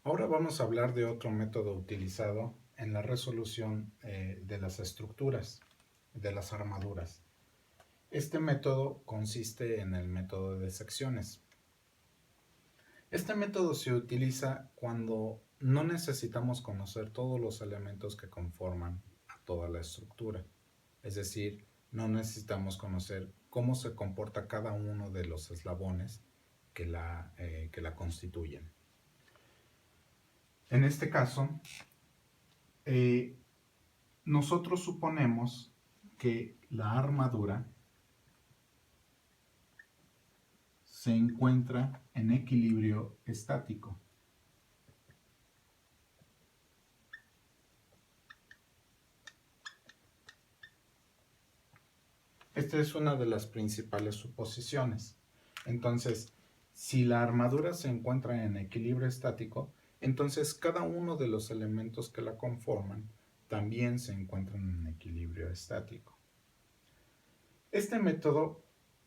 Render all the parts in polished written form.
Ahora vamos a hablar de otro método utilizado en la resolución de las estructuras, de las armaduras. Este método consiste en el método de secciones. Este método se utiliza cuando no necesitamos conocer todos los elementos que conforman a toda la estructura. Es decir, no necesitamos conocer cómo se comporta cada uno de los eslabones que la constituyen. En este caso, eh, nosotros suponemos que la armadura se encuentra en equilibrio estático. Esta es una de las principales suposiciones. Entonces, si la armadura se encuentra en equilibrio estático, entonces cada uno de los elementos que la conforman también se encuentran en equilibrio estático. Este método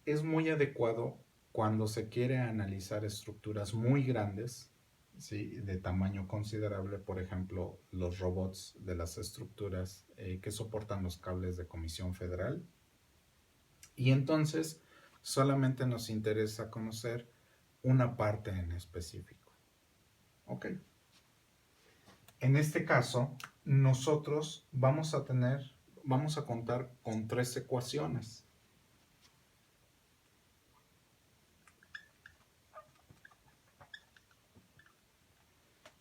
es muy adecuado cuando se quiere analizar estructuras muy grandes, ¿sí?, de tamaño considerable, por ejemplo, los robots de las estructuras que soportan los cables de Comisión Federal. Y entonces solamente nos interesa conocer una parte en específico. ¿Ok? En este caso, nosotros vamos a contar con tres ecuaciones.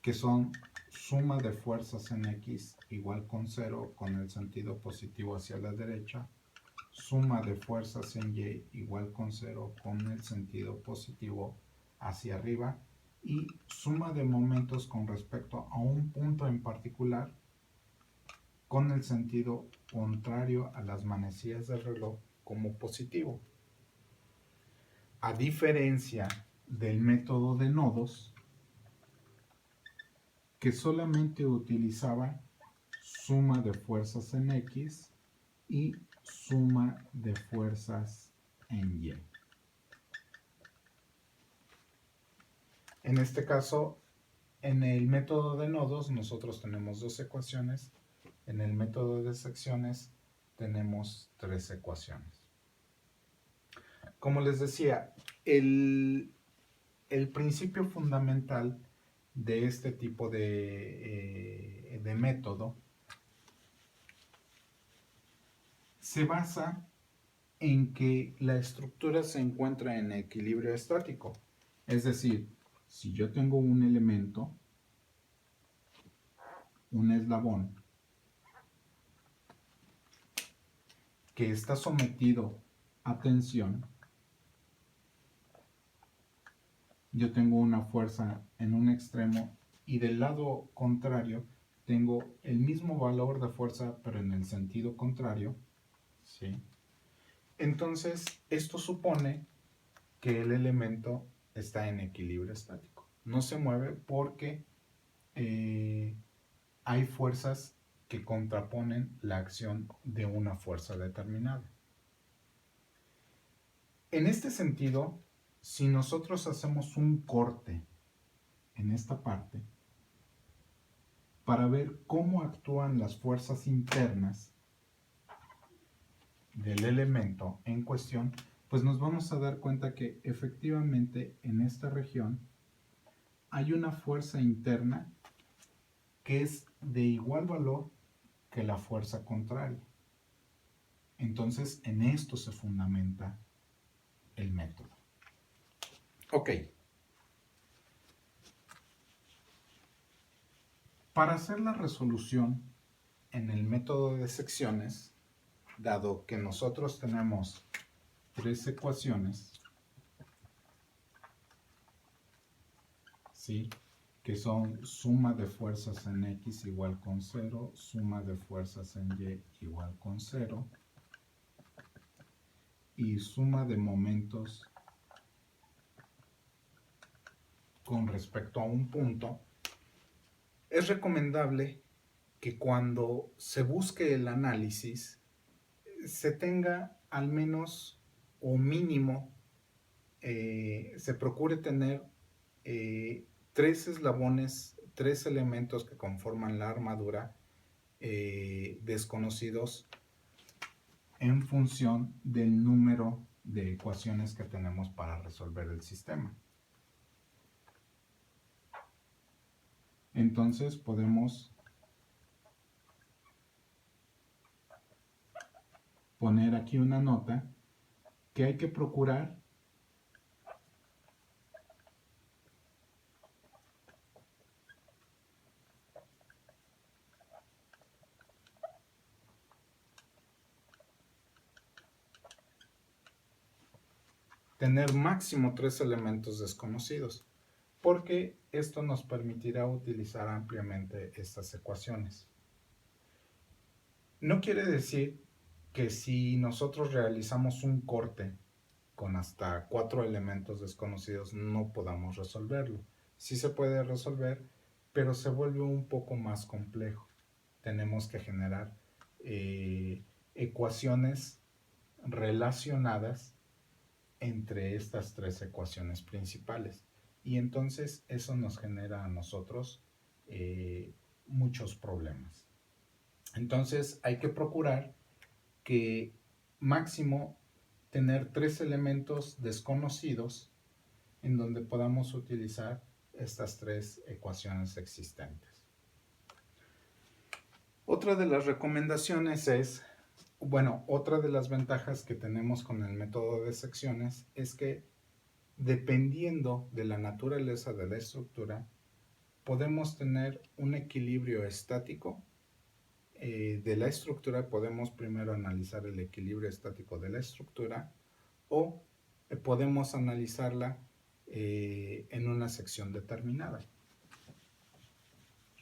Que son suma de fuerzas en X igual con 0 con el sentido positivo hacia la derecha, suma de fuerzas en Y igual con 0 con el sentido positivo hacia arriba, y suma de momentos con respecto a un punto en particular con el sentido contrario a las manecillas del reloj como positivo. A diferencia del método de nodos, que solamente utilizaba suma de fuerzas en X y suma de fuerzas en Y. En este caso, en el método de nodos nosotros tenemos dos ecuaciones, en el método de secciones tenemos tres ecuaciones. Como les decía, el principio fundamental de este tipo de método se basa en que la estructura se encuentra en equilibrio estático. Es decir, si yo tengo un elemento, un eslabón, que está sometido a tensión, yo tengo una fuerza en un extremo y del lado contrario tengo el mismo valor de fuerza pero en el sentido contrario, ¿sí? Entonces, esto supone que el elemento está en equilibrio estático. No se mueve porque hay fuerzas que contraponen la acción de una fuerza determinada. En este sentido, si nosotros hacemos un corte en esta parte para ver cómo actúan las fuerzas internas del elemento en cuestión, pues nos vamos a dar cuenta que efectivamente en esta región hay una fuerza interna que es de igual valor que la fuerza contraria. Entonces, en esto se fundamenta el método. Ok. Para hacer la resolución en el método de secciones, dado que nosotros tenemos tres ecuaciones, ¿sí?, que son suma de fuerzas en X igual con 0, suma de fuerzas en Y igual con 0, y suma de momentos con respecto a un punto, es recomendable que cuando se busque el análisis se tenga al menos o mínimo, se procure tener tres eslabones tres elementos que conforman la armadura desconocidos en función del número de ecuaciones que tenemos para resolver el sistema. Entonces podemos poner aquí una nota que hay que procurar tener máximo 3 elementos desconocidos, porque esto nos permitirá utilizar ampliamente estas ecuaciones. No quiere decir que si nosotros realizamos un corte con hasta 4 elementos desconocidos no podamos resolverlo. Sí se puede resolver, pero se vuelve un poco más complejo. Tenemos que generar ecuaciones relacionadas entre estas tres ecuaciones principales. Y entonces eso nos genera a nosotros muchos problemas. Entonces hay que procurar que máximo tener 3 elementos desconocidos en donde podamos utilizar estas 3 ecuaciones existentes. Otra de las recomendaciones es, bueno, otra de las ventajas que tenemos con el método de secciones es que dependiendo de la naturaleza de la estructura, podemos tener un equilibrio estático de la estructura. Podemos primero analizar el equilibrio estático de la estructura o podemos analizarla en una sección determinada.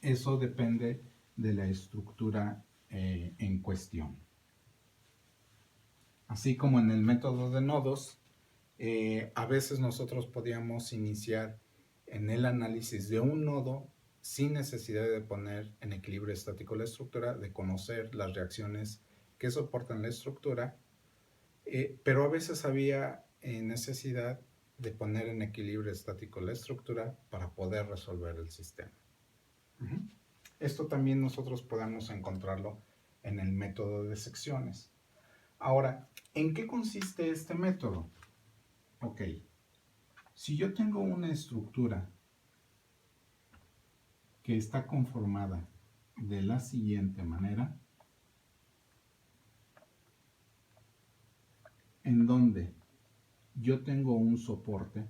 Eso depende de la estructura en cuestión. Así como en el método de nodos, a veces nosotros podíamos iniciar en el análisis de un nodo sin necesidad de poner en equilibrio estático la estructura, de conocer las reacciones que soportan la estructura, pero a veces había necesidad de poner en equilibrio estático la estructura para poder resolver el sistema. Esto también nosotros podemos encontrarlo en el método de secciones. Ahora, ¿en qué consiste este método? Ok, si yo tengo una estructura que está conformada de la siguiente manera, en donde yo tengo un soporte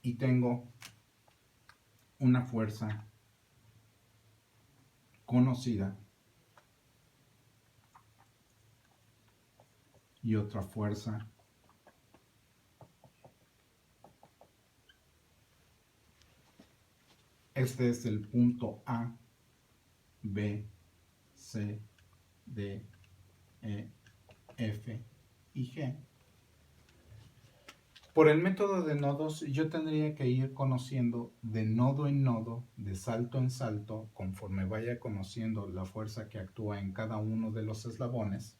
y tengo una fuerza conocida y otra fuerza este es el punto A, B, C, D, E, F y G. Por el método de nodos, yo tendría que ir conociendo de nodo en nodo, de salto en salto, conforme vaya conociendo la fuerza que actúa en cada uno de los eslabones,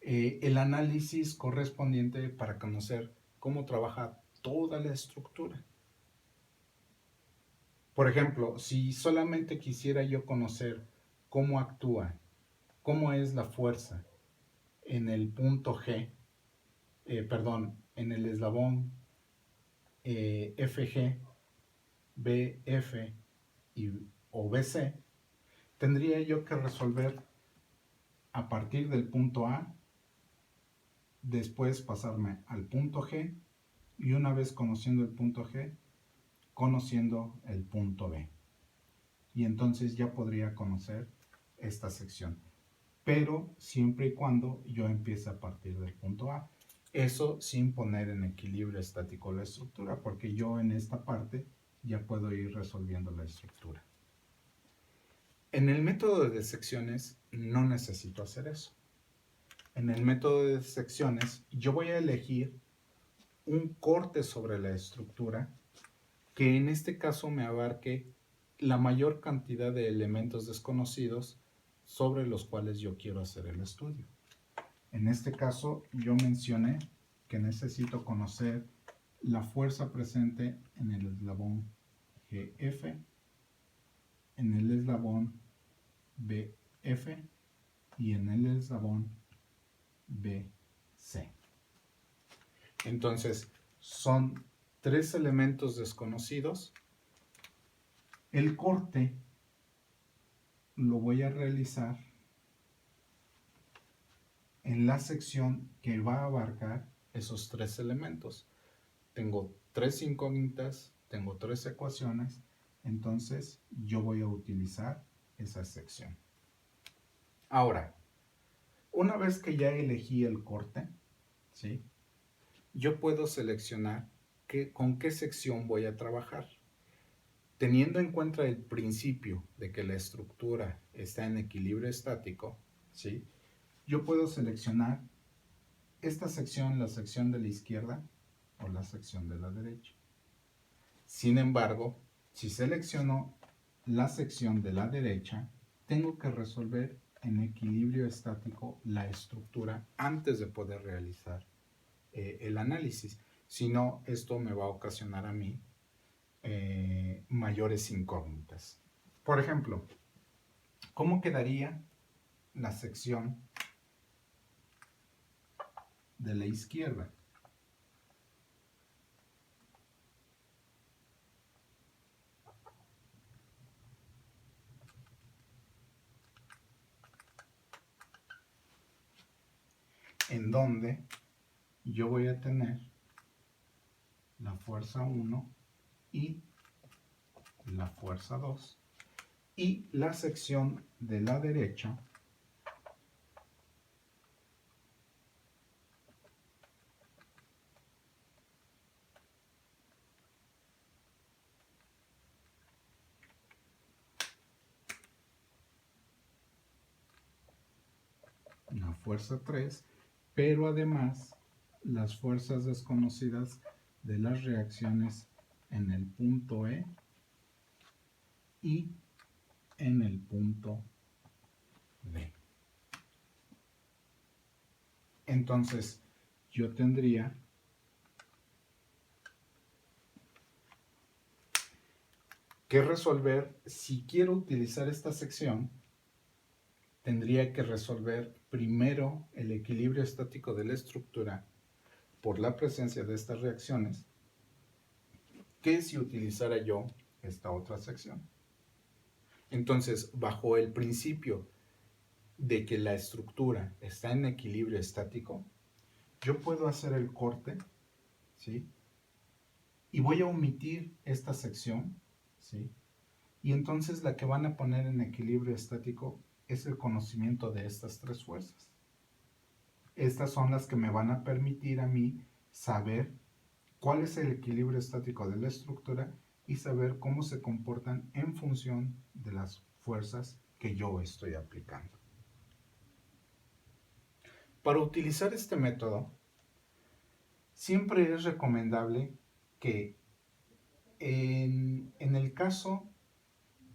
el análisis correspondiente para conocer cómo trabaja toda la estructura. Por ejemplo, si solamente quisiera yo conocer cómo actúa, cómo es la fuerza en el punto G, en el eslabón FG, BF o BC, tendría yo que resolver a partir del punto A, después pasarme al punto G y una vez conociendo el punto G, conociendo el punto B. Y entonces ya podría conocer esta sección, pero siempre y cuando yo empiece a partir del punto A. Eso sin poner en equilibrio estático la estructura, porque yo en esta parte ya puedo ir resolviendo la estructura. En el método de secciones no necesito hacer eso. En el método de secciones yo voy a elegir un corte sobre la estructura que en este caso me abarque la mayor cantidad de elementos desconocidos sobre los cuales yo quiero hacer el estudio. En este caso yo mencioné que necesito conocer la fuerza presente en el eslabón GF, en el eslabón BF y en el eslabón BC. Entonces, son tres elementos desconocidos. El corte lo voy a realizar en la sección que va a abarcar esos tres elementos. Tengo tres incógnitas, tengo tres ecuaciones, entonces yo voy a utilizar esa sección. Ahora, una vez que ya elegí el corte, ¿sí?, yo puedo seleccionar con qué sección voy a trabajar. Teniendo en cuenta el principio de que la estructura está en equilibrio estático, ¿sí?, yo puedo seleccionar esta sección, la sección de la izquierda o la sección de la derecha. Sin embargo, si selecciono la sección de la derecha, tengo que resolver en equilibrio estático la estructura antes de poder realizar el análisis. Si no, esto me va a ocasionar a mí mayores incógnitas. Por ejemplo, ¿cómo quedaría la sección de la izquierda? En donde yo voy a tener la fuerza 1 y la fuerza 2, y la sección de la derecha la fuerza 3, pero además las fuerzas desconocidas de las reacciones en el punto E y en el punto D. Entonces, yo tendría que resolver, si quiero utilizar esta sección, tendría que resolver primero el equilibrio estático de la estructura por la presencia de estas reacciones, que si utilizara yo esta otra sección. Entonces, bajo el principio de que la estructura está en equilibrio estático, yo puedo hacer el corte, ¿sí?, y voy a omitir esta sección, ¿sí?, y entonces la que van a poner en equilibrio estático es el conocimiento de estas tres fuerzas. Estas son las que me van a permitir a mí saber cuál es el equilibrio estático de la estructura y saber cómo se comportan en función de las fuerzas que yo estoy aplicando. Para utilizar este método, siempre es recomendable que en el caso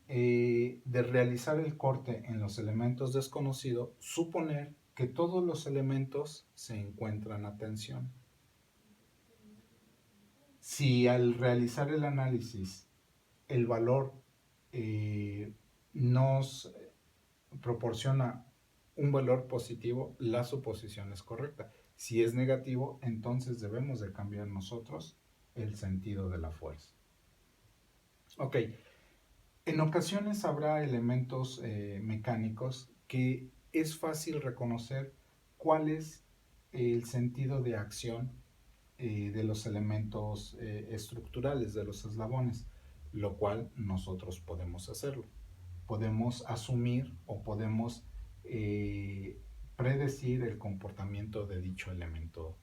de realizar el corte en los elementos desconocidos, suponer que todos los elementos se encuentran a tensión. Si al realizar el análisis el valor nos proporciona un valor positivo, la suposición es correcta. Si es negativo, entonces debemos de cambiar nosotros el sentido de la fuerza. Ok, en ocasiones habrá elementos mecánicos que es fácil reconocer cuál es el sentido de acción de los elementos estructurales, de los eslabones, lo cual nosotros podemos hacerlo. Podemos asumir o podemos predecir el comportamiento de dicho elemento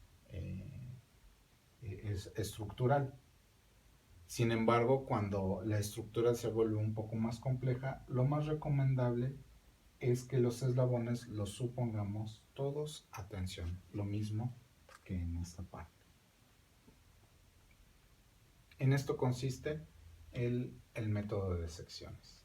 estructural. Sin embargo, cuando la estructura se vuelve un poco más compleja, lo más recomendable es que los eslabones los supongamos todos a tensión, lo mismo que en esta parte. En esto consiste el método de secciones.